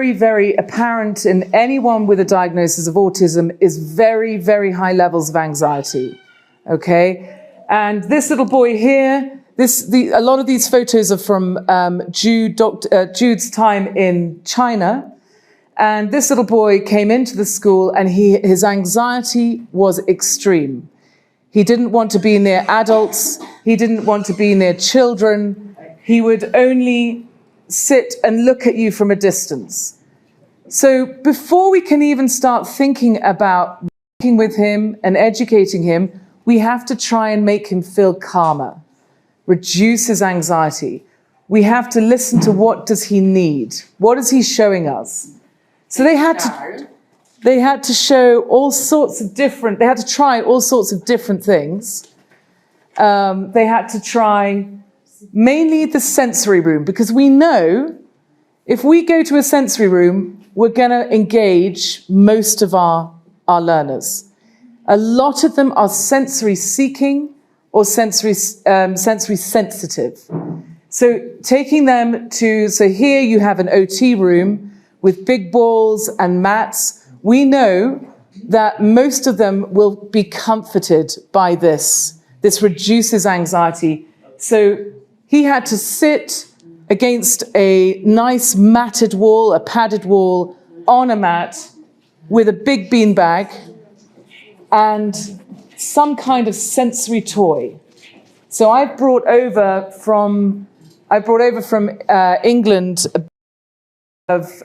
very, very apparent in anyone with a diagnosis of autism is very, very high levels of anxiety, okay? And this little boy here, a lot of these photos are from Jude's time in China. And this little boy came into the school and his anxiety was extreme. He didn't want to be near adults. He didn't want to be near children. He would only sit and look at you from a distance. So before we can even start thinking about working with him and educating him, we have to try and make him feel calmer, reduce his anxiety. We have to listen to what does he need? What is he showing us? So they had to show all sorts of different, they had to try all sorts of different things. They had to try mainly the sensory room, because we know if we go to a sensory room, we're going to engage most of our learners. A lot of them are sensory seeking or sensory sensitive. So taking them to, so here you have an OT room with big balls and mats. We know that most of them will be comforted by this. This reduces anxiety. So he had to sit against a nice matted wall, a padded wall, on a mat with a big beanbag and some kind of sensory toy. So I brought over from England of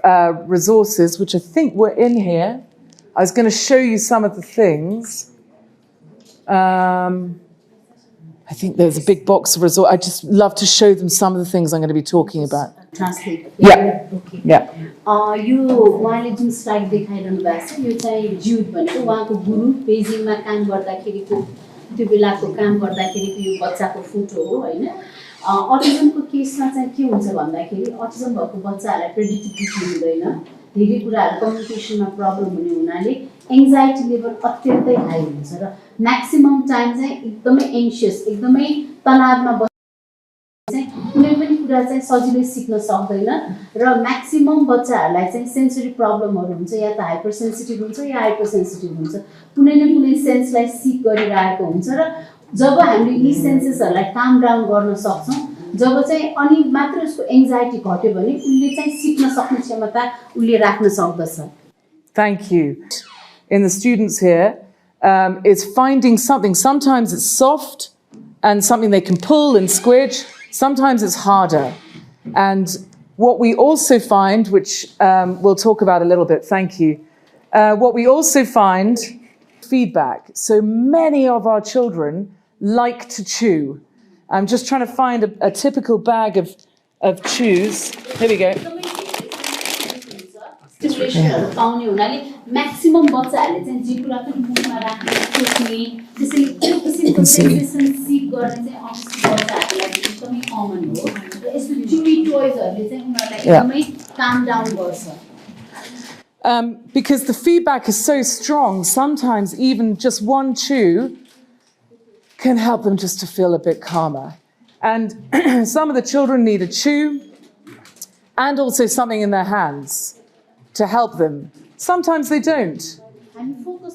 resources, which I think were in here. I was going to show you some of the things. I think there's a big box of resources. I just love to show them some of the things I'm going to be talking about. Translate. Yeah. Okay. Yeah. यो उहाँले जुन slide देखाइरहनु भएको छ यो चाहिँ Jude भनेको उहाँको गुरु बेजिङमा काम गर्दाखेरिको त्यो बेलाको काम गर्दाखेरिको यो बच्चाको फोटो हो हैन अटिजमको केसमा चाहिँ के हुन्छ भन्दाखेरि अटिजम भएको बच्चाहरुलाई प्रेडिक्टिभिटी हुँदैन धेरै कुराहरु कम्युनिकेसनमा प्रब्लम हुने हुनाले एंजाइटी लेभल अत्यन्तै हाई हुन्छ र म्याक्सिमम टाइम चाहिँ एकदमै एंशियस एकदमै तनावमा चाहिँ कुनै पनि कुरा चाहिँ सजिलै सिक्न सक्दैन र म्याक्सिमम बच्चाहरुलाई चाहिँ सेन्सरी प्रब्लमहरु हुन्छ या त हाइपर सेन्सिटिभ हुन्छ या हाइपर सेन्सिटिभ हुन्छ कुनै न कुनै सेन्सलाई सिक गरिरहेको हुन्छ र जब हामीले यी सेन्सेसहरुलाई काम डाउन गर्न सक्छौं जब चाहिँ अनि मात्र उसको एंजाइटी घट्यो भने उले चाहिँ सिक्न सक्ने क्षमता उले राख्न सक्दछ. Thank you. In the students here is finding something. Sometimes it's soft and something they can pull and squidge. Sometimes it's harder. And what we also find, which we'll talk about a little bit, thank you. What we also find, feedback. So many of our children like to chew. I'm just trying to find a typical bag of chews. Here we go. Maximum बच्चाहरुले चाहिँ जे कुरा पनि मुखमा राख्ने सोच्ने त्यसैले त्यो किसिमको sensation सिक गर्ने चाहिँ बच्चाहरुलाई एकदमै कमन हो र यस्तो चुवी टोयजहरुले चाहिँ उनीहरुलाई एकदमै काम डाउन गर्छ. Because the feedback is so strong, sometimes even just one chew can help them just to feel a bit calmer. And some of the children need a chew and also something in their hands to help them. Sometimes they don't,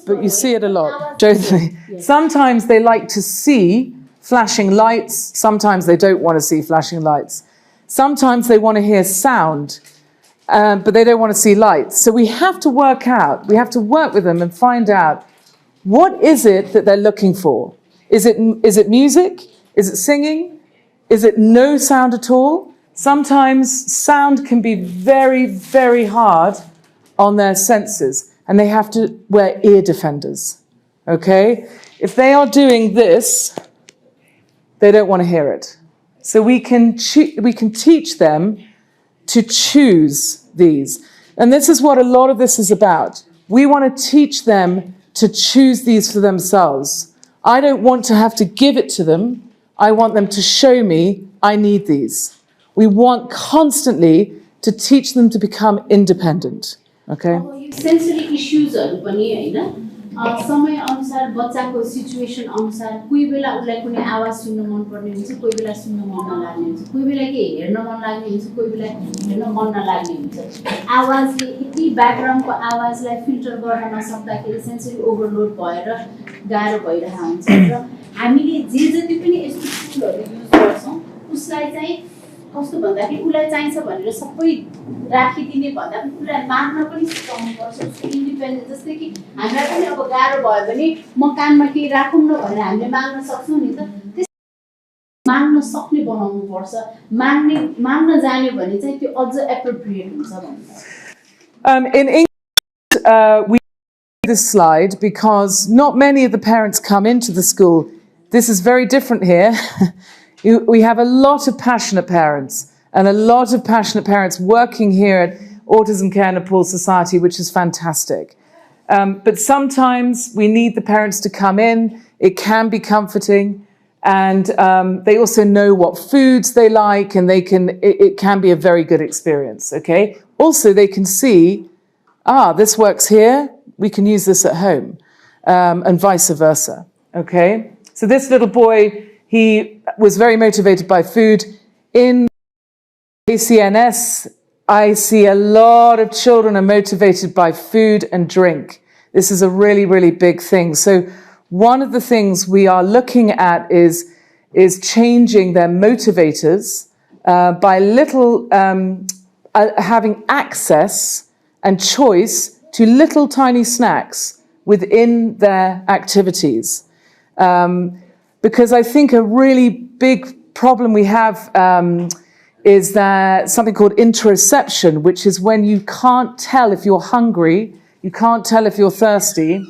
but you see it a lot, don't they? Sometimes they like to see flashing lights. Sometimes they don't want to see flashing lights. Sometimes they want to hear sound, but they don't want to see lights. So we have to work with them and find out what is it that they're looking for. Is it music? Is it singing? Is it no sound at all? Sometimes sound can be very, very hard on their senses, and they have to wear ear defenders, okay? If they are doing this, they don't want to hear it. So we can teach them to choose these. And this is what a lot of this is about. We want to teach them to choose these for themselves. I don't want to have to give it to them. I want them to show me, I need these. We want constantly to teach them to become independent. Okay. Sensory issues पनि हैन समय अनुसार बच्चाको situation अनुसार कोही बेला उसलाई कुनै आवाज सुन्न मनपर्ने हुन्छ, कोही बेला सुन्न मन नलाग्ने हुन्छ, कोही बेला के हेर्न मन लाग्ने हुन्छ, कोही बेला हेर्न मन नलाग्ने हुन्छ। आवाजले यति ब्याकग्राउन्डको आवाजलाई फिल्टर गर्न नसक्दाखेरि सेन्सरी ओभरलोड भएर गाह्रो भइरहेको हुन्छ र हामीले जे जति पनि यस्तो टुलहरू युज गर्छौँ उसलाई चाहिँ कस्तो भन्दाखेरि उसलाई चाहिन्छ भनेर सबै राखिदिने भन्दा पनि उसलाई माग्न पनि सिकाउनुपर्छ, उसको इन्डिपेन्डेन्ट। जस्तै कि हामीलाई पनि अब गाह्रो भयो भने म कानमा केही राखौँ न भनेर हामीले माग्न सक्छौँ नि त, त्यस माग्न सक्ने बनाउनुपर्छ। माग्न जान्यो भने चाहिँ त्यो अझ एप्रोप्रिएट हुन्छ भन्नु। In English, we use this slide because not many of the parents come into the school. This is very different here. We have a lot of passionate parents and a lot of passionate parents working here at Autism Care Nepal Society, which is fantastic. But sometimes we need the parents to come in. It can be comforting, and they also know what foods they like, and it can be a very good experience, okay? Also, they can see, this works here, we can use this at home, and vice versa, okay? So this little boy, he was very motivated by food. In ACNS, I see a lot of children are motivated by food and drink. This is a really, really big thing. So one of the things we are looking at is changing their motivators by having access and choice to little tiny snacks within their activities. Because I think a really big problem we have is that something called interoception, which is when you can't tell if you're hungry, you can't tell if you're thirsty.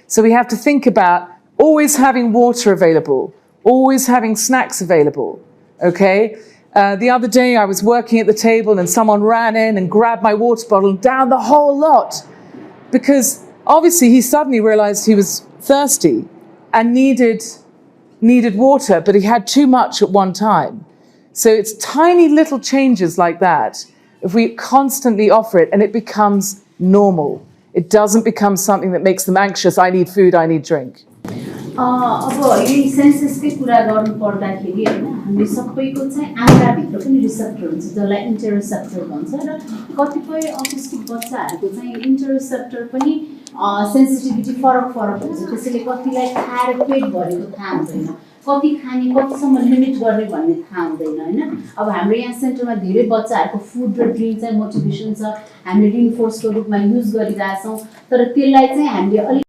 So we have to think about always having water available, always having snacks available, okay? The other day I was working at the table and someone ran in and grabbed my water bottle and down the whole lot, because obviously he suddenly realized he was thirsty and needed water, but he had too much at one time. So it's tiny little changes like that. If we constantly offer it and it becomes normal, it doesn't become something that makes them anxious. I need food, I need drink. अब यही सेन्सेसकै कुरा गर्नु पर्दाखेरि हैन, हामी सबैको चाहिँ आँखाभित्र पनि receptor हुन्छ जसलाई इन्टरोसेप्टर भन्छ र कतिपय अटिस्टिक बच्चाहरूको चाहिँ इन्टरोसेप्टर पनि सेन्सिटिभिटी फरक हुन्छ। त्यसैले कतिलाई खाएर पेट भरेको थाहा हुँदैन, कति खाने कतिसम्म लिमिट गर्ने भन्ने थाहा हुँदैन हैन। अब हाम्रो यहाँ सेन्टरमा धेरै बच्चाहरूको फुड र ड्रिङ्क चाहिँ मोटिभेसन छ, हामीले रिइन्फोर्सको रूपमा युज गरिरहेछौँ, तर त्यसलाई चाहिँ हामीले अलिक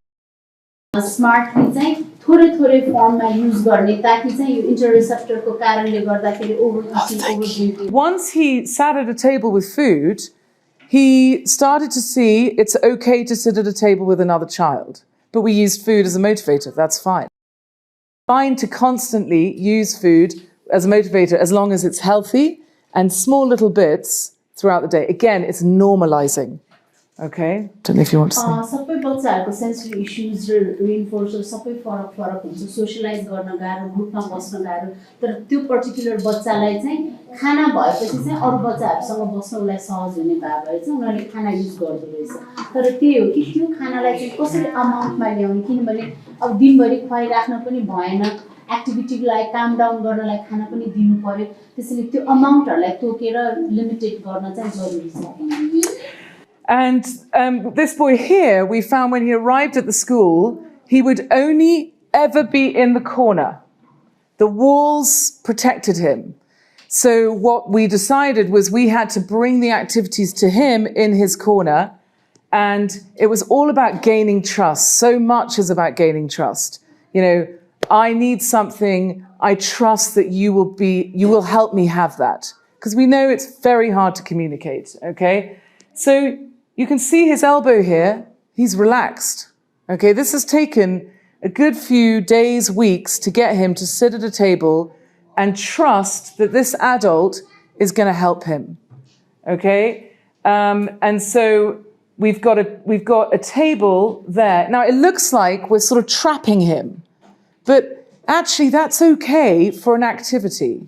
स्मार्टली चाहिँ थोरै फर्ममा युज गर्ने ताकि चाहिँ यो इन्टरोसेप्टरको कारणले गर्दाखेरि over. Once he sat at a table with food, he started to see it's okay to sit at a table with another child, but we used food as a motivator. That's fine. Fine to constantly use food as a motivator as long as it's healthy and small little bits throughout the day. Again, it's normalizing. Okay? Don't know if you want to say. सबै बच्चाहरूको sensory issues र रिइन्फोर्सर सबै फरक हुन्छ। Socialise गर्न गाह्रो, ग्रुपमा बस्न गाह्रो, तर त्यो पर्टिकुलर बच्चालाई चाहिँ खाना भएपछि चाहिँ अरू बच्चाहरूसँग बस्न उसलाई सहज हुने भए चाहिँ उनीहरूले खाना युज गर्दो रहेछ। तर त्यही हो कि त्यो खानालाई चाहिँ कसरी अमाउन्टमा ल्याउने, किनभने अब दिनभरि खुवाइराख्न पनि भएन, एक्टिभिटीलाई काम डाउन गर्नलाई खाना पनि दिनु पर्यो, त्यसैले त्यो अमाउन्टहरूलाई तोकेर लिमिटेड गर्न चाहिँ जरुरी छ। And this boy here, we found when he arrived at the school, he would only ever be in the corner. The walls protected him. So what we decided was we had to bring the activities to him in his corner, and it was all about gaining trust. So much is about gaining trust. You know, I need something, I trust that you will help me have that. Because we know it's very hard to communicate, okay? So you can see his elbow here, he's relaxed, okay? This has taken a good few days, weeks to get him to sit at a table and trust that this adult is going to help him, okay? And so we've got a table there. Now it looks like we're sort of trapping him, but actually that's okay for an activity.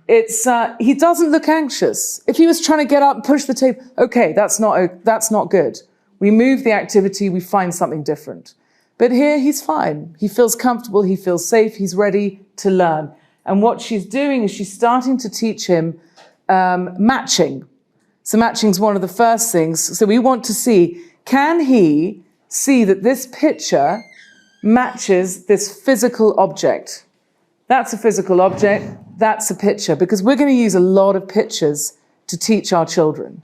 He doesn't look anxious. If he was trying to get up and push the table, okay, that's not good. we move the activity, we find something different. But here he's fine. He feels comfortable, he feels safe, he's ready to learn. And what she's doing is she's starting to teach him matching. So matching is one of the first things. So we want to see, can he see that this picture matches this physical object? That's a physical object, that's a picture, because we're going to use a lot of pictures to teach our children.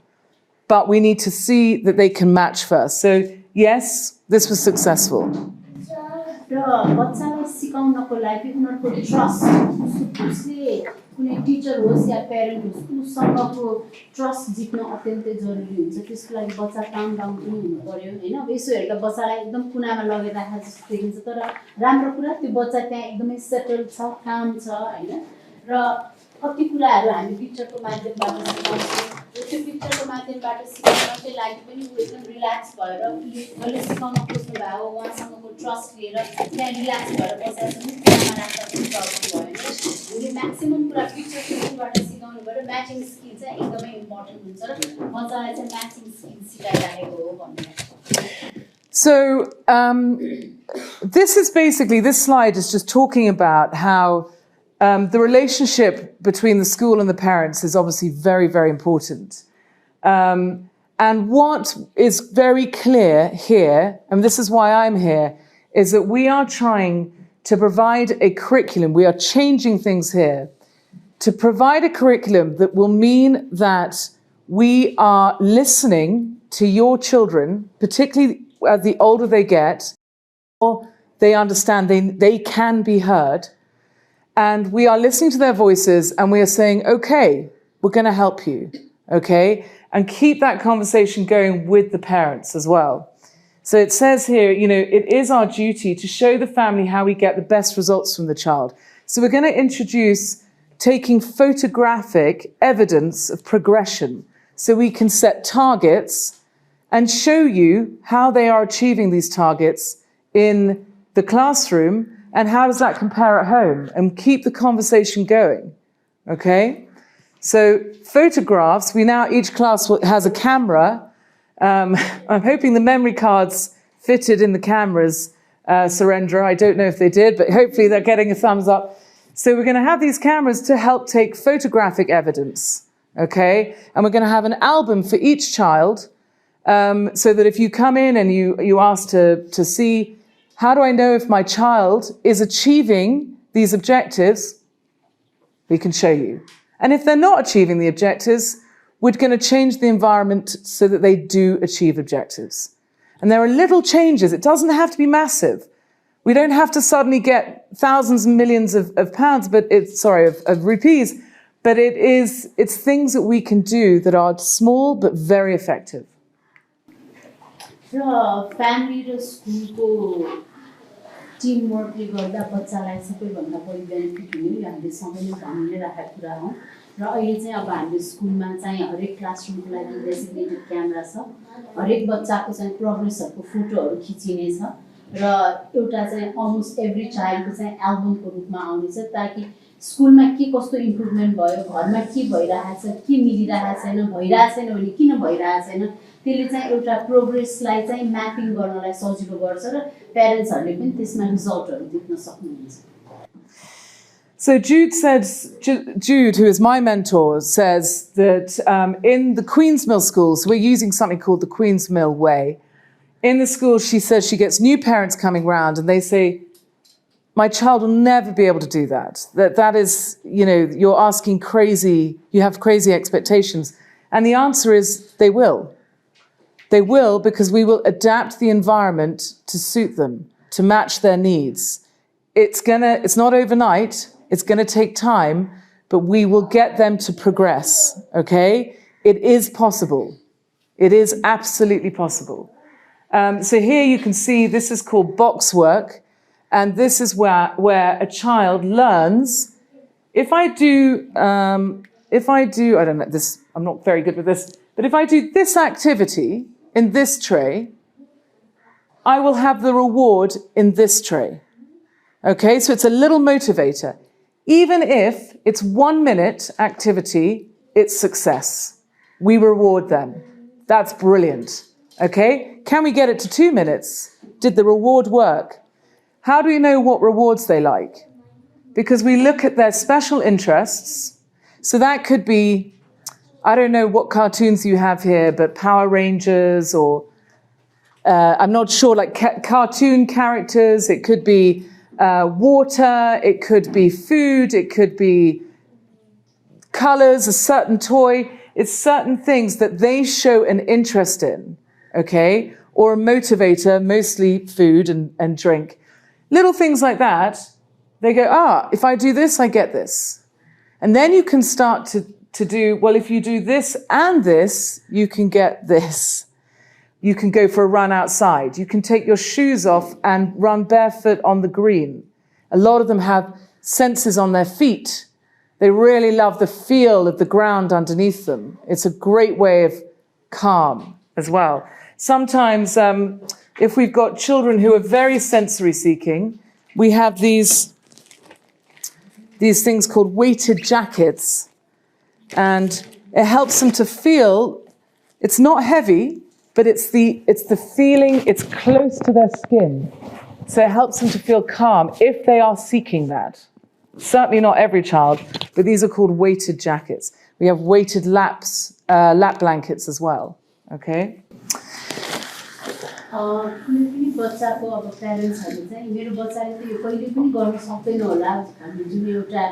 But we need to see that they can match first. So yes, this was successful. कुनै Stitcher होस् या parent होस् उसँगको trust जित्न अत्यन्तै जरुरी हुन्छ त्यसको लागि बच्चा काम डाउन पनि हुनु पर्यो हैन अब यसो हेर्दा बच्चालाई एकदम कुनामा लगेर राखेको जस्तो देखिन्छ तर राम्रो कुरा त्यो बच्चा त्यहाँ एकदमै सेटल छ काम छ हैन र कति कुराहरू हामी पिक्चरको माध्यमबाट सिकाउँछौँ त्यो पिक्चरको माध्यमबाट सिकाउनकै लागि पनि उ एकदम रिल्याक्स भएर जसले सिकाउन खोज्नु भएको उहाँसँगको ट्रस्ट लिएर त्यहाँ रिल्याक्स भएर बसेर पनि कुनामा राख्दा पनि प्रब्लम भएन हामीले म्याक्सिमम कुरा पिक्चरको थ्रुबाट सिकाउनु पर्यो म्याचिङ स्किल चाहिँ एकदमै इम्पोर्टेन्ट हुन्छ र बच्चालाई चाहिँ म्याचिङ स्किल सिकाइराखेको हो भन्ने So this is basically, this slide is just talking about how the relationship between the school and the parents is obviously very, very important. And what is very clear here, and this is why I'm here, is that we are trying to provide a curriculum. We are changing things here to provide a curriculum that will mean that we are listening to your children, particularly as the older they get, or they understand they can be heard. And we are listening to their voices and we are saying, okay, we're going to help you, okay? And keep that conversation going with the parents as well. So it says here, you know, it is our duty to show the family how we get the best results from the child. So we're going to introduce taking photographic evidence of progression so we can set targets and show you how they are achieving these targets in the classroom and how does that compare at home, and keep the conversation going, okay? So photographs, each class has a camera. I'm hoping the memory cards fitted in the cameras, Surendra. I don't know if they did, but hopefully they're getting a thumbs up. So we're going to have these cameras to help take photographic evidence, okay? And we're going to have an album for each child, so that if you come in and you ask to see, how do I know if my child is achieving these objectives, we can show you. And if they're not achieving the objectives, we're going to change the environment so that they do achieve objectives. And there are little changes. It doesn't have to be massive. We don't have to suddenly get thousands and millions of pounds, of rupees, but it's things that we can do that are small but very effective. Family र स्कुलको Tim Berkeley गर्दा बच्चालाई सबैभन्दा बढी benefit हुने यो हामीले सबैले भनिले राखेको कुरा हो र अहिले चाहिँ अब हामीले स्कुलमा चाहिँ हरेक क्लासरुमको लागि डेजिग्नेटेड क्यामेरा छ हरेक बच्चाको चाहिँ प्रोग्रेसहरुको फोटोहरु खिचिने छ र एउटा चाहिँ अलमोस्ट एभ्री चाइल्डको चाहिँ एल्बमको रूपमा आउनेछ ताकि स्कुलमा के कस्तो इम्प्रुभमेन्ट भयो घरमा के भइरहेछ के मिलिरहेछ छैन भइरहेछ छैन भने किन भइरहेछ छैन त्यसले चाहिँ एउटा प्रोग्रेसलाई चाहिँ म्यापिङ गर्नलाई सजिलो गर्छ र प्यारेन्ट्सहरुले पनि त्यसमा रिजल्टहरु देख्न सक्नुहुन्छ. So Jude, who is my mentor, says that in the Queen's Mill schools, we're using something called the Queen's Mill way. In the school, she says she gets new parents coming round and they say, my child will never be able to do that. That is, you know, you're asking crazy, you have crazy expectations. And the answer is they will. They will, because we will adapt the environment to suit them, to match their needs. It's not overnight. It's going to take time, but we will get them to progress, okay? It is possible. It is absolutely possible. So here you can see this is called box work, and this is where a child learns. If I do, I don't know this, I'm not very good with this, but if I do this activity in this tray, I will have the reward in this tray. Okay, so it's a little motivator. Even if it's 1 minute activity, it's success. We reward them. That's brilliant. Okay? Can we get it to 2 minutes? Did the reward work? How do we know what rewards they like? Because we look at their special interests. So that could be, I don't know what cartoons you have here, but Power Rangers or I'm not sure, like cartoon characters. It could be water. It could be food. It could be colors, a certain toy. It's certain things that they show an interest in, okay? Or a motivator, mostly food and drink. Little things like that. They go, if I do this, I get this. And then you can start to do, well, if you do this and this, you can get this. You can go for a run outside. You can take your shoes off and run barefoot on the green. A lot of them have sensors on their feet. They really love the feel of the ground underneath them. It's a great way of calm as well. Sometimes, if we've got children who are very sensory seeking, we have these things called weighted jackets, and it helps them to feel, it's not heavy, but it's the feeling, it's close to their skin. So it helps them to feel calm if they are seeking that. Certainly not every child, but these are called weighted jackets. We have weighted lap blankets as well, okay? कुनै पनि बच्चाको अब प्यारेन्ट्सहरूले चाहिँ मेरो बच्चाले त यो कहिले पनि गर्न सक्दैन होला भन्ने जुन एउटा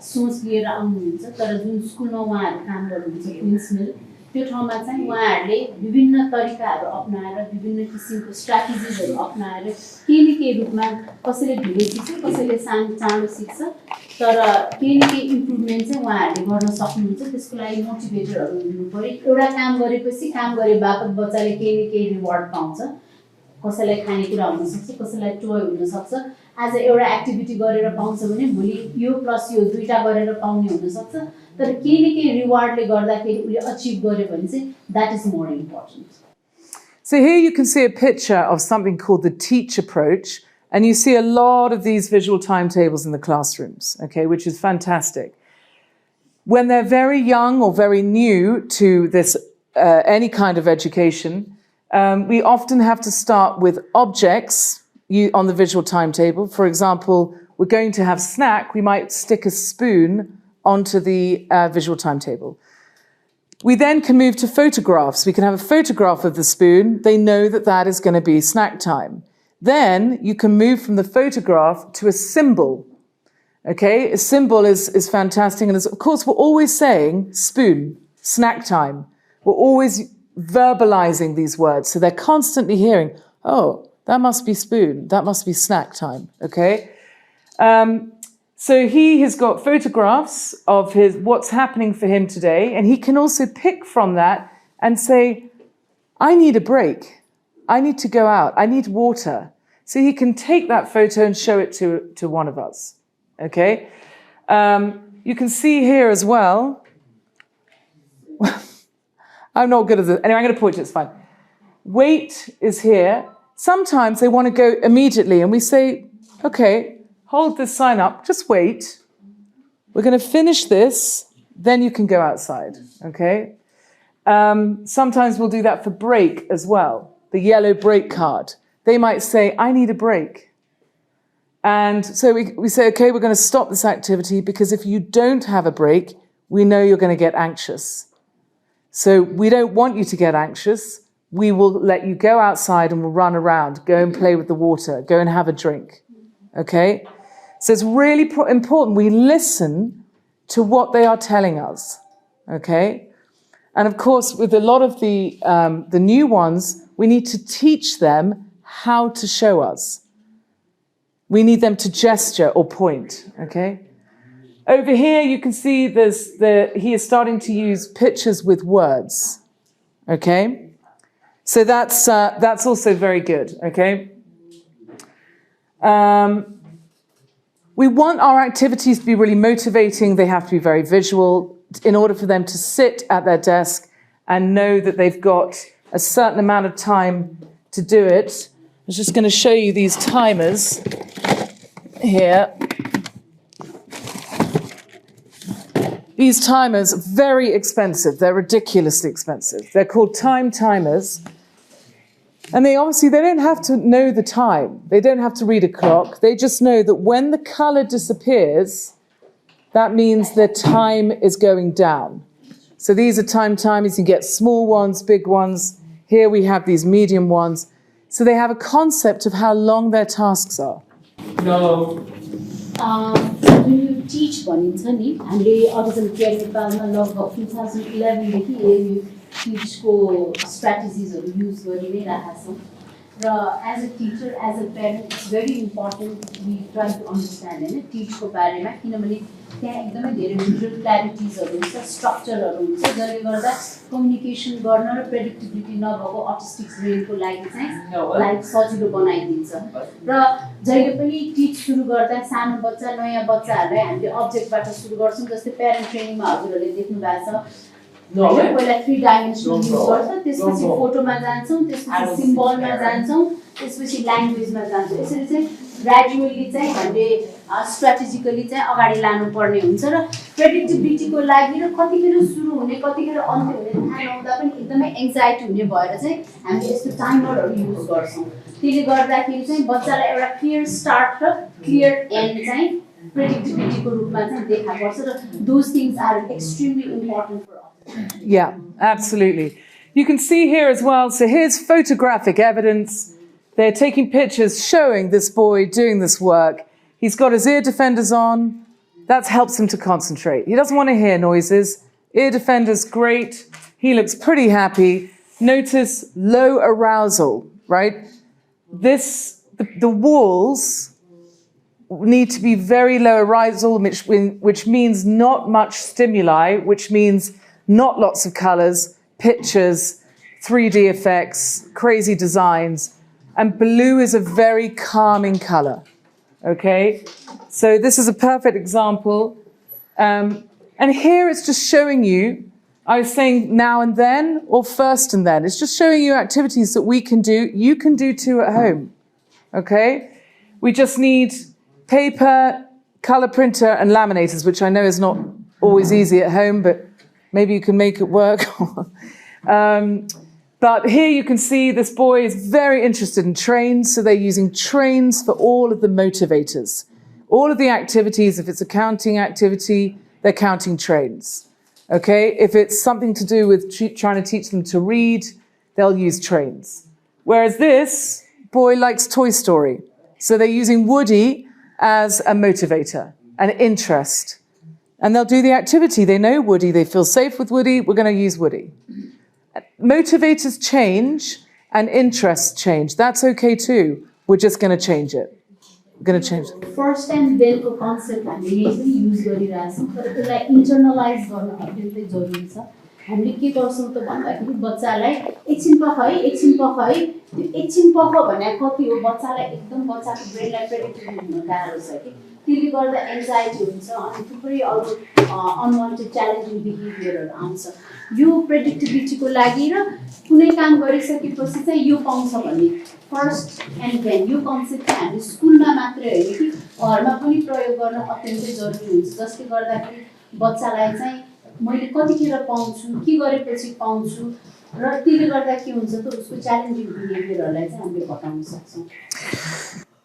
सोच लिएर आउनुहुन्छ, तर जुन स्कुलमा उहाँहरू काम गर्नुहुन्छ प्रिन्सिपल, त्यो ठाउँमा चाहिँ उहाँहरूले विभिन्न तरिकाहरू अपनाएर विभिन्न किसिमको स्ट्राटेजिजहरू अपनाएर केही न केही रूपमा कसैले ढिलो सिक्छ, कसैले चाँडो सिक्छ, तर केही न केही इम्प्रुभमेन्ट चाहिँ उहाँहरूले गर्न सक्नुहुन्छ। त्यसको लागि मोटिभेटरहरू हुनु पर्यो। एउटा काम गरेपछि काम गरे बापत बच्चाले केही न केही रिवार्ड पाउँछ। कसैलाई खानेकुरा हुनसक्छ, कसैलाई टोय हुनसक्छ। आज एउटा एक्टिभिटी गरेर पाउँछ भने भोलि यो प्लस यो दुईटा गरेर पाउने हुनसक्छ, तर केही न केही रिवार्डले गर्दाखेरि उसले अचिभ गर्यो भने चाहिँ that is more important. So here you can see a picture of something called the teach approach, and you see a lot of these visual timetables in the classrooms, okay, which is fantastic. When they're very young or very new to this, any kind of education, we often have to start with objects on the visual timetable. For example, we're going to have snack, we might stick a spoon onto the visual timetable. We then can move to photographs. We can have a photograph of the spoon. They know that that is going to be snack time. Then you can move from the photograph to a symbol. Okay, a symbol is fantastic. And of course, we're always saying spoon, snack time. We're always verbalizing these words. So they're constantly hearing, oh, that must be spoon. That must be snack time. Okay. So he has got photographs of what's happening for him today, and he can also pick from that and say, I need a break. I need to go out. I need water. So he can take that photo and show it to one of us. Okay? You can see here as well. I'm not good at this. Anyway, I'm going to point it. It's fine. Wait is here. Sometimes they want to go immediately, and we say, okay, hold this sign up, just wait. We're going to finish this, then you can go outside, okay? Sometimes we'll do that for break as well, the yellow break card. They might say, I need a break. And so we say, okay, we're going to stop this activity because if you don't have a break, we know you're going to get anxious. So we don't want you to get anxious. We will let you go outside and we'll run around, go and play with the water, go and have a drink, okay? So it's really important we listen to what they are telling us, okay? And of course, with a lot of the new ones, we need to teach them how to show us. We need them to gesture or point, okay? Over here, you can see he is starting to use pictures with words, okay? So that's also very good, okay? We want our activities to be really motivating. They have to be very visual in order for them to sit at their desk and know that they've got a certain amount of time to do it. I was just going to show you these timers here. These timers are very expensive. They're ridiculously expensive. They're called time timers. And they don't have to know the time. They don't have to read a clock. They just know that when the color disappears, that means the time is going down. So these are timers. You get small ones, big ones. Here we have these medium ones. So they have a concept of how long their tasks are. No. When you teach भनिन्छ नि हामीले autism care नेपालमा लगभग 2011 देखि यो टिचको स्ट्र्याटेजिजहरु use गरि नै राखेका छौं र as a teacher as a parent it's very important we try to understand हैन टिचको बारेमा किनभने त्यहाँ एकदमै धेरै भिजुअल क्ल्यारिटिजहरु हुन्छ स्ट्रक्चरहरु हुन्छ जसले गर्दा कम्युनिकेसन गर्न र प्रेडिक्टेबिलिटी नभएको अटिस्टिक ब्रेनको लागि चाहिँ लाइफ सजिलो बनाइदिन्छ र जहिले पनि टिच सुरु गर्दा सानो बच्चा नयाँ बच्चाहरुलाई हामीले अब्जेक्टबाट सुरु गर्छौं जस्तै प्यारेन्ट ट्रेनिङमा हजुरहरुले देख्नु भएको छ पहिला 3 डाइमेन्सनल युज गर्छ त्यसपछि फोटोमा जान्छौं त्यसपछि सिम्बलमा जान्छौं त्यसपछि ल्याङ्ग्वेजमा जान्छौं यसरी चाहिँ ग्रेजुअली चाहिँ हामीले स्ट्र्याटेजिकली चाहिँ अगाडि लानु पर्ने हुन्छ र प्रेडिक्टेबिलिटीको लागि र कतिखेर सुरु हुने कतिखेर अन्त्य हुने थाहा नहुँदा पनि एकदमै एङ्जाइटी हुने भएर चाहिँ हामीले यस्तो टाइमरहरु युज गर्छौं त्यसले गर्दाखेरि चाहिँ बच्चालाई एउटा क्लियर स्टार्ट र क्लियर एन्ड चाहिँ प्रेडिक्टेबिलिटीको रूपमा चाहिँ देखा पर्छ र those things are extremely important for us Yeah, absolutely. You can see here as well, so here's photographic evidence. They're taking pictures showing this boy doing this work. He's got his ear defenders on. That helps him to concentrate. He doesn't want to hear noises. Ear defenders, great. He looks pretty happy. Notice low arousal, right? The walls need to be very low arousal, which means not much stimuli, which means not lots of colors, pictures, 3D effects, crazy designs. And blue is a very calming color, okay? So this is a perfect example. And here it's just showing you, I was saying now and then or first and then. It's just showing you activities that we can do, you can do too at home, okay? We just need paper, color printer and laminators, which I know is not always easy at home, but maybe you can make it work. But here you can see this boy is very interested in trains, so they're using trains for all of the motivators. All of the activities, if it's a counting activity, they're counting trains. Okay? If it's something to do with trying to teach them to read, they'll use trains. Whereas this boy likes Toy Story. So they're using Woody as a motivator, an interest. And they'll do the activity. They know Woody. They feel safe with Woody. We're going to use Woody. Motivators change and interests change. That's okay too. We're just going to change it. We're going to change it. First and then को concept हामीले यही use गरिरहेछौं तर त्यसलाई internalize गर्न अत्यन्तै जरुरी छ हामीले के गर्छौं त भन्दाखेरि बच्चालाई एकछिन पख है त्यो एकछिन पख भने कति हो बच्चालाई एकदम बच्चाको ब्रेनलाई प्रेडिक्ट गर्न गाह्रो छ कि त्यसले गर्दा एन्जाइटी हुन्छ अनि थुप्रै अरु अनवान्टेड च्यालेन्जिङ बिहेभियरहरु आउँछ यो प्रेडिक्टेबिलिटीको लागि र कुनै काम गरिसकेपछि चाहिँ यो पाउँछ भन्ने फर्स्ट एन्ड देन यो कन्सेप्ट चाहिँ हामी स्कुलमा मात्रै होइन कि घरमा पनि प्रयोग गर्न अत्यन्तै जरुरी हुन्छ जसले गर्दाखेरि बच्चालाई चाहिँ मैले कतिखेर पाउँछु के गरेपछि पाउँछु र त्यसले गर्दा के हुन्छ त उसको च्यालेन्जिङ बिहेभियरहरुलाई चाहिँ हामीले घटाउन सक्छौं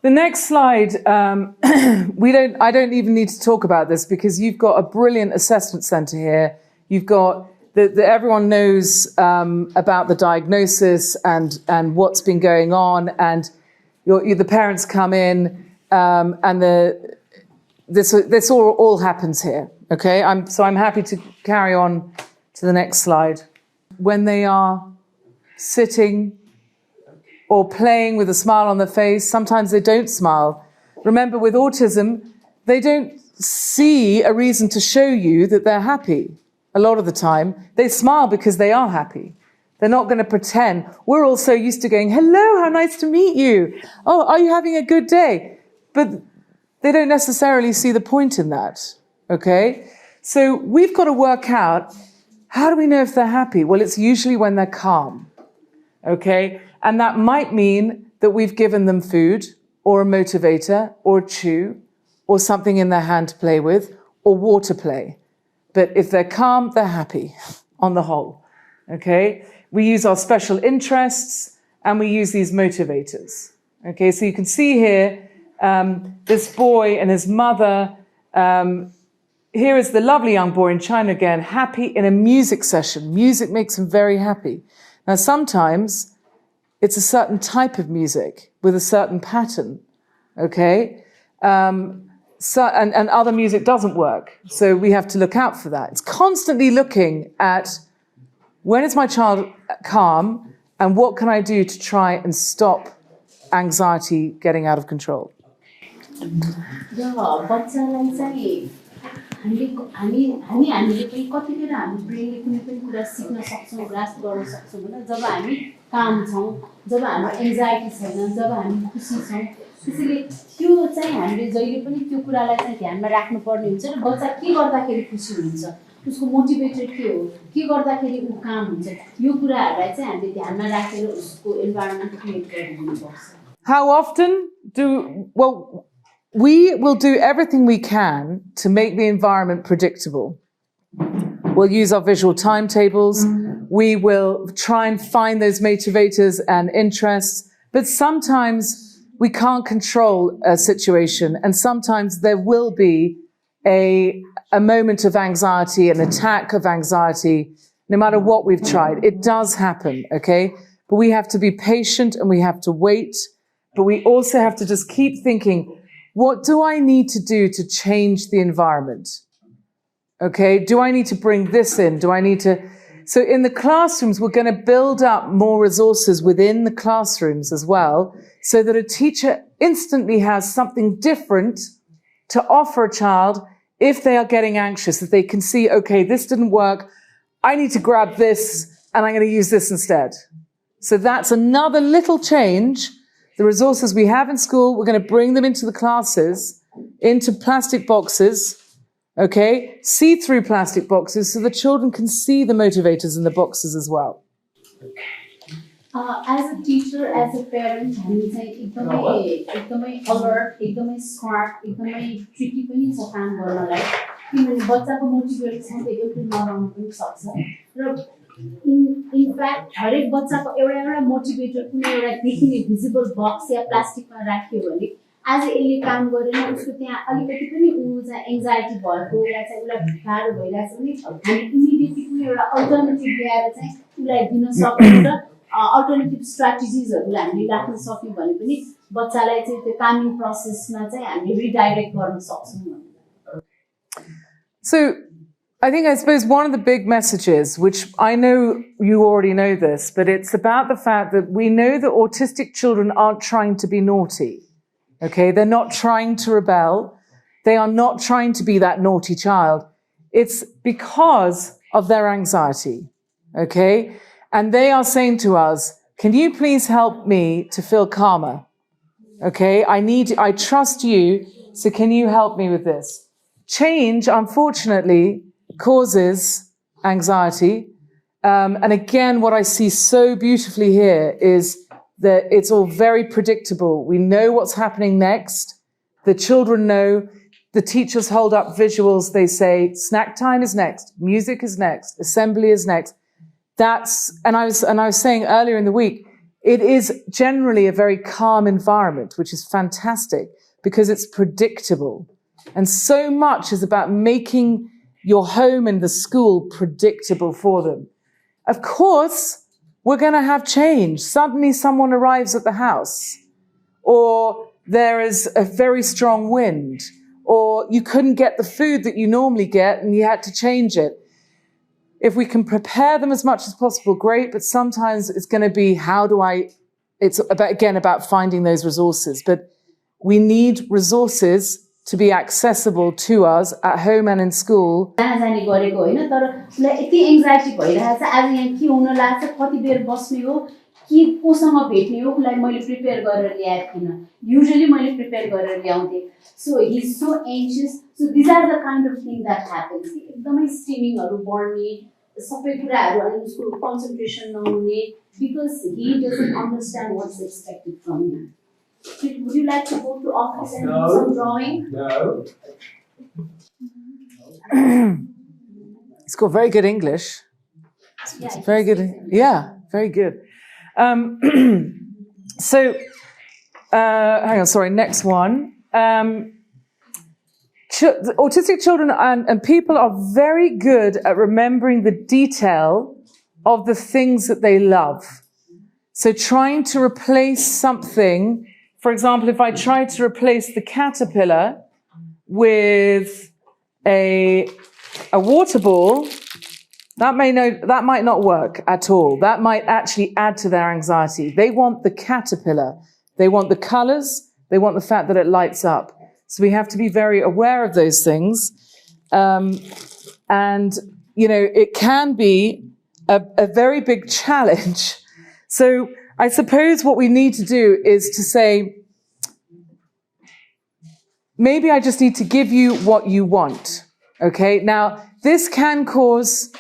The next slide, I don't even need to talk about this because you've got a brilliant assessment center here. You've got, everyone knows about the diagnosis and what's been going on, and the parents come in, and this all happens here, okay? So I'm happy to carry on to the next slide. When they are sitting or playing with a smile on their face. Sometimes they don't smile. Remember, with autism, they don't see a reason to show you that they're happy. A lot of the time, they smile because they are happy. They're not going to pretend. We're all so used to going, hello, how nice to meet you. Oh, are you having a good day? But they don't necessarily see the point in that, okay? So we've got to work out, how do we know if they're happy? Well, it's usually when they're calm, okay? And that might mean that we've given them food or a motivator or a chew or something in their hand to play with or water play. But if they're calm, they're happy on the whole, okay? We use our special interests and we use these motivators. Okay, so you can see here this boy and his mother. Here is the lovely young boy in China again, happy in a music session. Music makes him very happy. Now, sometimes it's a certain type of music with a certain pattern, okay? And other music doesn't work. So we have to look out for that. It's constantly looking at when is my child calm and what can I do to try and stop anxiety getting out of control. हामीले पनि कतिखेर हामी ब्रेनले कुनै पनि कुरा सिक्न सक्छौँ grasp गर्न सक्छौँ हैन जब हामी काम छौँ जब हाम्रो एन्जाइटी छैन जब हामी खुसी छौँ त्यसैले त्यो चाहिँ हामीले जहिले पनि त्यो कुरालाई चाहिँ ध्यानमा राख्नु पर्ने हुन्छ र बच्चा के गर्दाखेरि खुसी हुन्छ उसको मोटिभेटर के गर्दाखेरि उ काम हुन्छ यो कुराहरुलाई चाहिँ हामीले ध्यानमा राखेर उसको एन्भाइरोनमेन्ट क्रिएट गर्नुपर्छ. How often we will do everything we can to make the environment predictable. We'll use our visual timetables. We will try and find those motivators and interests. But sometimes we can't control a situation. And sometimes there will be a moment of anxiety, an attack of anxiety, no matter what we've tried. It does happen, okay? But we have to be patient and we have to wait. But we also have to just keep thinking, what do I need to do to change the environment? Okay, do I need to bring this in? Do I need to... So in the classrooms, we're going to build up more resources within the classrooms as well, so that a teacher instantly has something different to offer a child if they are getting anxious, that they can see, okay, this didn't work. I need to grab this and I'm going to use this instead. So that's another little change. The resources we have in school, we're going to bring them into the classes, into plastic boxes, okay? See-through plastic boxes so the children can see the motivators in the boxes as well. As a teacher, as a parent, हामी चाहिँ एकदमै alert, एकदमै smart, एकदमै tricky पनि छ काम गर्नलाई. किनभने बच्चाको मोटिभेट छ त्यो एउटै नरहनु पनि सक्छ. र in fact, हरेक बच्चाको एउटा मोटिभेटर कुनै एउटा देखिने भिजिबल बक्स या प्लास्टिकमा राख्यो भने आज यसले काम गरेन उसको त्यहाँ अलिकति पनि उ चाहिँ एन्जाइटी भएको या चाहिँ उलाई गाह्रो भइरहेछ भने हामी इमिडिएटली कुनै एउटा अल्टरनेटिभ ल्याएर चाहिँ उलाई दिन सक्छौँ र अल्टरनेटिभ स्ट्र्याटेजिजहरुलाई हामीले राख्न सक्यौं भने पनि बच्चालाई चाहिँ त्यो कामिङ प्रोसेसमा चाहिँ हामी रिडाइरेक्ट गर्न सक्छौं. So I suppose one of the big messages, which I know you already know this, but it's about the fact that we know that autistic children aren't trying to be naughty. Okay, they're not trying to rebel. They are not trying to be that naughty child. It's because of their anxiety. Okay, and they are saying to us, can you please help me to feel calmer? Okay, I trust you, so can you help me with this? Change, unfortunately, causes anxiety. And again, what I see so beautifully here is that it's all very predictable. We know what's happening next. The children know. The teachers hold up visuals. They say, snack time is next. Music is next. Assembly is next. And I was saying earlier in the week, it is generally a very calm environment, which is fantastic because it's predictable. And so much is about making your home and the school predictable for them. Of course, we're going to have change. Suddenly someone arrives at the house, or there is a very strong wind, or you couldn't get the food that you normally get and you had to change it. If we can prepare them as much as possible, great, but sometimes it's going to be it's about finding those resources. But we need resources to be accessible to us at home and in school. जाने गरेको हैन तर उलाई यति anxiety भइरहेछ आज यहाँ के हुन लाग्छ कति बेर बस्ने हो के कोसँग भेट्ने हो उलाई मैले प्रिपेयर गरेर ल्याएको थिन युजुअली मैले प्रिपेयर गरेर ल्याउँथे so he is so anxious so this are the kind of thing that happens एकदमै स्ट्रिमिङहरु बढ्ने सबै कुराहरु अनि उसको कन्सन्ट्रेसन नहुने because he doesn't understand what's expected from him. Would you like to go to office and do some drawing? No. He's got very good English. Yeah, very good. Yeah, very good. So, hang on, sorry, next one. Autistic children and people are very good at remembering the detail of the things that they love. So trying to replace something, for example, if I try to replace the caterpillar with a water ball, that might not work at all. That might actually add to their anxiety. They want the caterpillar. They want the colors. They want the fact that it lights up. So we have to be very aware of those things. And, you know, it can be a very big challenge. So I suppose what we need to do is to say, maybe I just need to give you what you want. Okay, now this can cause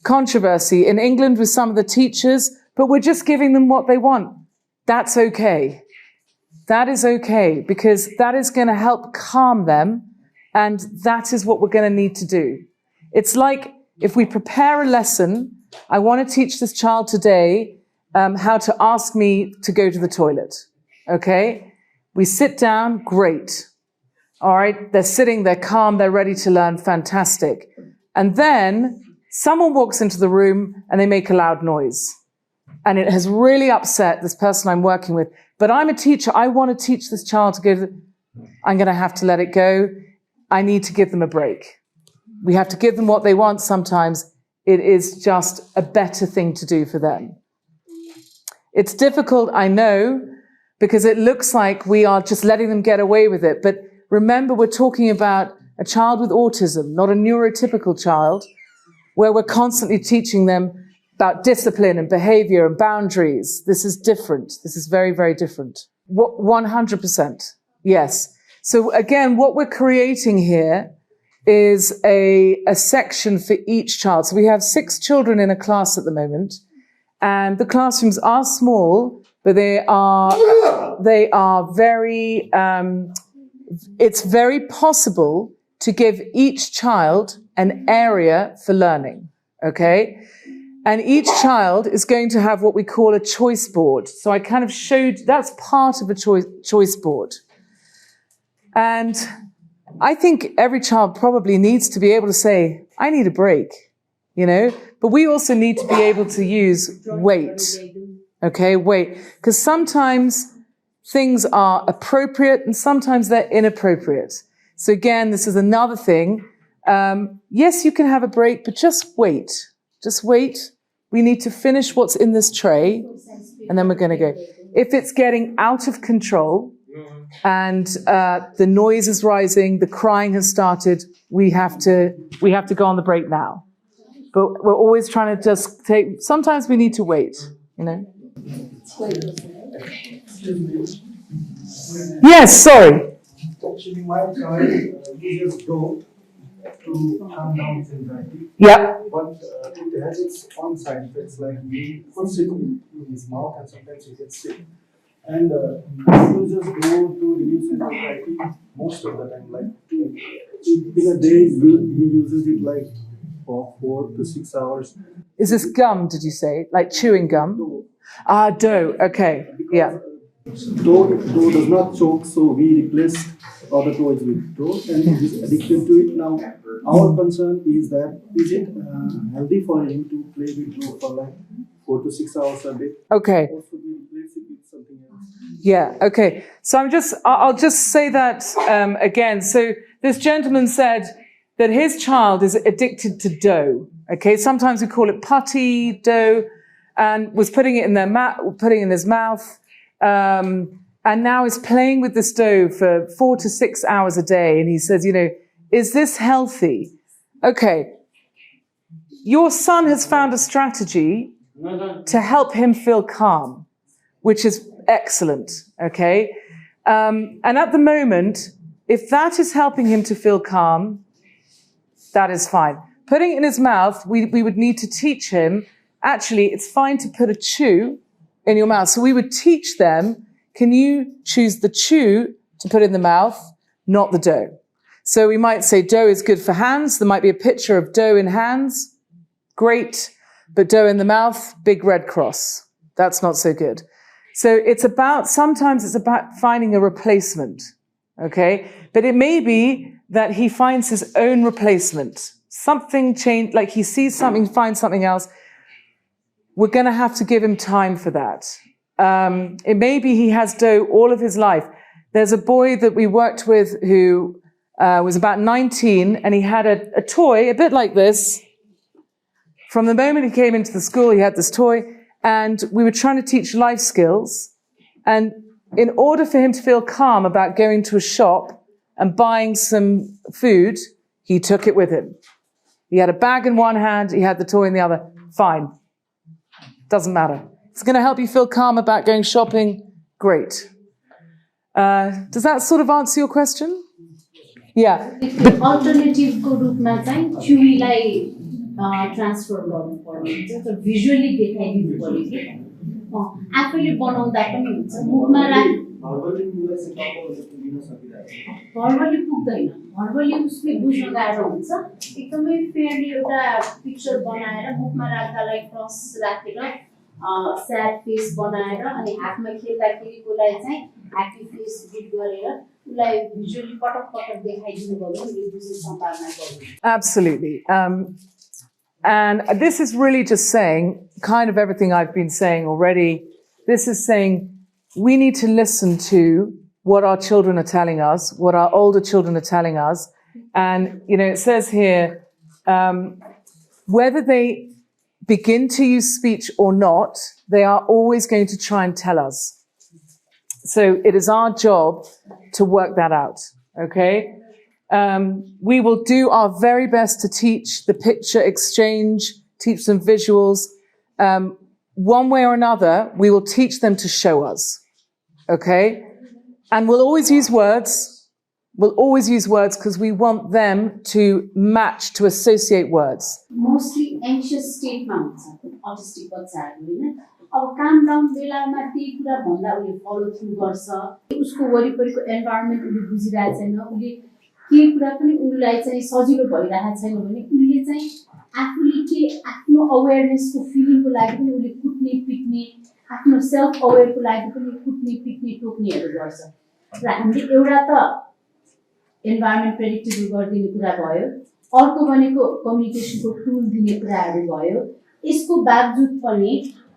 controversy in England with some of the teachers, but we're just giving them what they want. That's okay. That is okay, because that is going to help calm them, and that is what we're going to need to do. It's like if we prepare a lesson, I want to teach this child today how to ask me to go to the toilet. Okay? We sit down, great. All right, they're sitting, they're calm, they're ready to learn, fantastic. And then someone walks into the room and they make a loud noise. And it has really upset this person I'm working with. But I'm a teacher, I want to teach this child to go to I'm going to have to let it go. I need to give them a break. We have to give them what they want sometimes. It is just a better thing to do for them. It's difficult, I know, because it looks like we are just letting them get away with it. But remember, we're talking about a child with autism, not a neurotypical child, where we're constantly teaching them about discipline and behavior and boundaries. This is different. This is very, very different. 100%. Yes. So again, what we're creating here is a section for each child. So we have 6 children in a class at the moment, and the classrooms are small, but they are very, it's very possible to give each child an area for learning, okay? And each child is going to have what we call a choice board. So I kind of showed, that's part of a choice board. And I think every child probably needs to be able to say, I need a break, you know? But we also need to be able to use wait, okay, wait. Because sometimes things are appropriate and sometimes they're inappropriate. So again, this is another thing. Yes, you can have a break, but just wait. Just wait. We need to finish what's in this tray, and then we're going to go. If it's getting out of control and the noise is rising, the crying has started, we have to go on the break now. But we're always trying to just take. Sometimes we need to wait. You know. Yes. Sorry. Actually, my child uses dope to calm down his anxiety. Yeah. But it has its own side effects, like he puts it in his mouth and sometimes he gets sick. And he uses dope to reduce his anxiety most of the time, like in a day he uses it like for 4 to 6 hours. Is this gum, did you say? Like chewing gum? Dope. Ah, dough. Okay. Yeah. Dough does not choke, so we replaced other toys with dough, and he is addicted to it now. Our concern is that is it healthy for him to play with dough for like 4 to 6 hours a day? Okay. Or should we replace it with something else? Yeah. Okay. So I'll just say that again. So this gentleman said that his child is addicted to dough. Okay. Sometimes we call it putty dough, and was putting it in putting it in his mouth. And now is playing with this dough for 4 to 6 hours a day. And he says, you know, is this healthy? Okay. Your son has found a strategy to help him feel calm, which is excellent. Okay. And at the moment, if that is helping him to feel calm, that is fine. Putting it in his mouth, we would need to teach him, actually, it's fine to put a chew in your mouth. So we would teach them, can you choose the chew to put in the mouth, not the dough? So we might say dough is good for hands. There might be a picture of dough in hands. Great. But dough in the mouth, big red cross. That's not so good. So sometimes it's about finding a replacement, okay? But it may be that he finds his own replacement. Something changed, like he sees something, finds something else. We're going to have to give him time for that. It may be he has dough all of his life. There's a boy that we worked with who was about 19, and he had a toy, a bit like this. From the moment he came into the school, he had this toy, and we were trying to teach life skills. And in order for him to feel calm about going to a shop and buying some food, he took it with him. He had a bag in one hand, he had the toy in the other. Fine. Doesn't matter. It's going to help you feel calm about going shopping. Great. Does that sort of answer your question? Yeah. Alternative को रूपमा चाहिँ चुईलाई transfer गर्नुपर्ने हुन्छ त visually देखाइदिनु पर्यो कि आफैले बनाउँदा पनि हुन्छ मुखमा भर्बली पुग्दैन भर्बली उसले बुझ्न गाह्रो हुन्छ एकदमै फेयरली एउटा पिक्चर बनाएर मुखमा राख्दालाई क्रस राखेर स्याड फेस बनाएर अनि हातमा खेल्दाखेरि कोलाई चाहिँ ह्यापी फेस बिट गरेर उलाई भिजुअली पटक पटक देखाइदिनु भयो भने यो बुझ्ने सम्भावना बढ्छ Absolutely. And this is really just saying kind of everything I've been saying already. This is saying we need to listen to what our children are telling us, what our older children are telling us. And, you know, it says here, whether they begin to use speech or not, they are always going to try and tell us. So it is our job to work that out, okay? We will do our very best to teach the picture exchange, teach them visuals. One way or another, we will teach them to show us, okay? And we'll always use words. We'll always use words because we want them to match, to associate words. Mostly anxious state मा हुन्छ autistic बच्चाहरु हैन अब calm down बेलामा त्यही कुरा भन्दा उले फलो through गर्छ उसको वरिपरिको एन्भाइरनमेन्ट उले बुझिरहेको छैन उले के कुरा पनि उलाई चाहिँ सजिलो भइरहेको छैन भने उले चाहिँ आफुले के आफ्नो अवेयरनेसको फिलिङको लागि पनि उले कुट्ने पिट्ने आफ्नो सेल्फ अवेयरको लागि पनि कुट्ने पिट्ने टोक्नेहरु गर्छ र हामीले एउटा त एन्भाइरनमेन्ट प्रेडिक्टेबल गरिदिने कुरा भयो अर्को भनेको कम्युनिकेसनको टुल दिने कुराहरु भयो यसको बावजुद पनि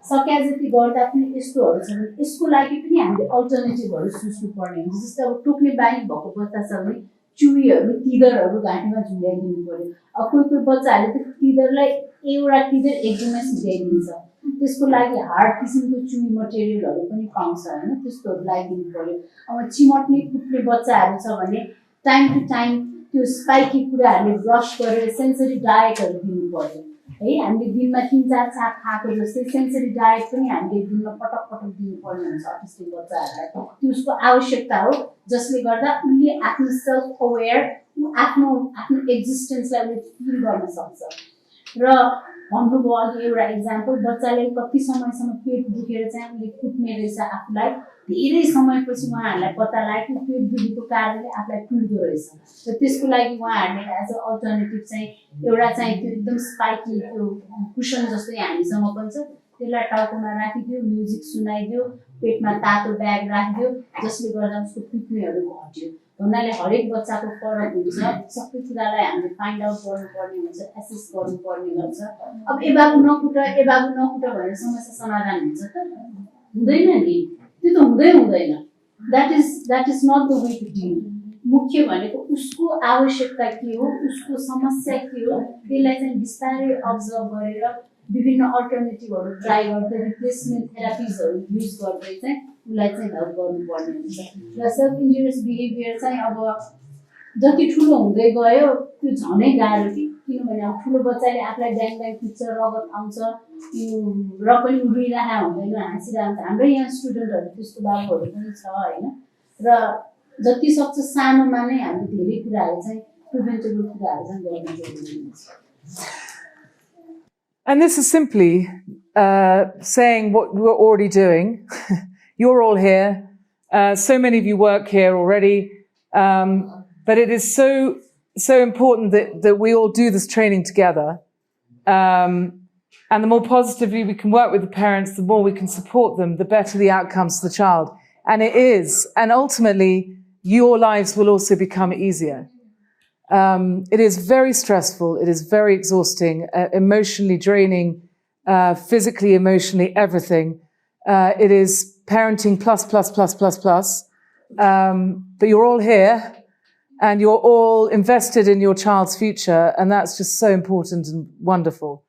सके जति गर्दा पनि यस्तोहरु छन् यसको लागि पनि हामीले अल्टरनेटिभहरु सोच्नु पर्ने हुन्छ जस्तै अब टोक्ने बानी भएको बच्चा छ भने चुईहरु तिदरहरु घाँटीमा झुल्याइदिनु पर्यो अब कोही बच्चाहरुले त तिदरलाई एउटा तिदर एकदमै झुल्याइदिन्छ त्यसको लागि हार्ड किसिमको चुई मटेरियलहरु पनि पाउँछ हैन त्यस्तोहरु लगाइदिनु पर्यो अब चिमट्ने कुट्ने बच्चाहरु छ भने टाइम टु टाइम त्यो स्पाइकी कुराहरुले ब्रश गरेर सेन्सरी डायटहरु दिनु पर्यो है हामीले दिनमा 3-4 छाक खाएको जस्तै सेन्सरी डायट पनि हामीले दिनमा पटक पटक दिनुपर्ने हुन्छ अटिस्टिक बच्चाहरुलाई त्यो उसको आवश्यकता हो जसले गर्दा उले आफ्नो सेल्फ अवेयर आफ्नो एक्जिस्टेन्सलाई फिल गर्न सक्छ र भन्नुभयो अघि एउटा एक्जाम्पल बच्चाले कति समयसम्म पेट दुखेर चाहिँ उले कुट्ने रहेछ आफुलाई धेरै समयपछि उहाँहरुलाई पत्ता लाग्यो पेट दुखेको कारणले आफुलाई पिड्दो रहेछ र त्यसको लागि उहाँहरुले एज अ अल्टरनेटिभ चाहिँ एउटा चाहिँ त्यो एकदम स्पाइकी त्यो कुशन जस्तै हामीसँग पनि छ त्यसलाई टाउकोमा राखिदियो म्युजिक सुनाइदियो पेटमा तातो ब्याग राखिदियो जसले गर्दा उसको पिट्नेहरु घट्यो भन्नाले हरेक बच्चाको फरक हुन्छ सबै कुरालाई हामीले फाइन्ड आउट गर्नुपर्ने हुन्छ एसेस गर्नुपर्ने हुन्छ अब ए बाबु नकुट भनेर समस्या समाधान हुन्छ त हुँदैन नि त्यो त हुँदैन that is not the way to deal मुख्य भनेको उसको आवश्यकता के हो उसको समस्या के हो त्यसलाई चाहिँ बिस्तारै अब्जर्भ गरेर विभिन्न अल्टरनेटिभहरु ट्राई गर्दै रिप्लेसमेन्ट थेरापिजहरु युज गर्दै चाहिँ उलाई चाहिँ हेल्प गर्नुपर्ने हुन्छ र सेल्फ इन्जुरियस बिहेभियर चाहिँ अब जति ठुलो हुँदै गयो त्यो झनै गाह्रो किनभने अब ठुलो बच्चाले आफुलाई ड्याङ खिच्छ रगत आउँछ र पनि उडिरहेको हुँदैन हाँसिरहेको हुन्छ हाम्रो यहाँ स्टुडेन्टहरु त्यस्तो बाबुहरु पनि छ हैन र जति सक्छ सानोमा नै हामीले धेरै कुराहरु चाहिँ प्रिभेन्टेबल कुराहरु चाहिँ गर्न जरुरी हुन्छ And this is simply saying what we're already doing. You're all here. So many of you work here already. But it is so important that we all do this training together. And the more positively we can work with the parents, the more we can support them, the better the outcomes for the child. And it is. And ultimately, your lives will also become easier. It is very stressful. It is very exhausting, emotionally draining, physically, emotionally, everything. It is parenting plus. But you're all here and you're all invested in your child's future. And that's just so important and wonderful.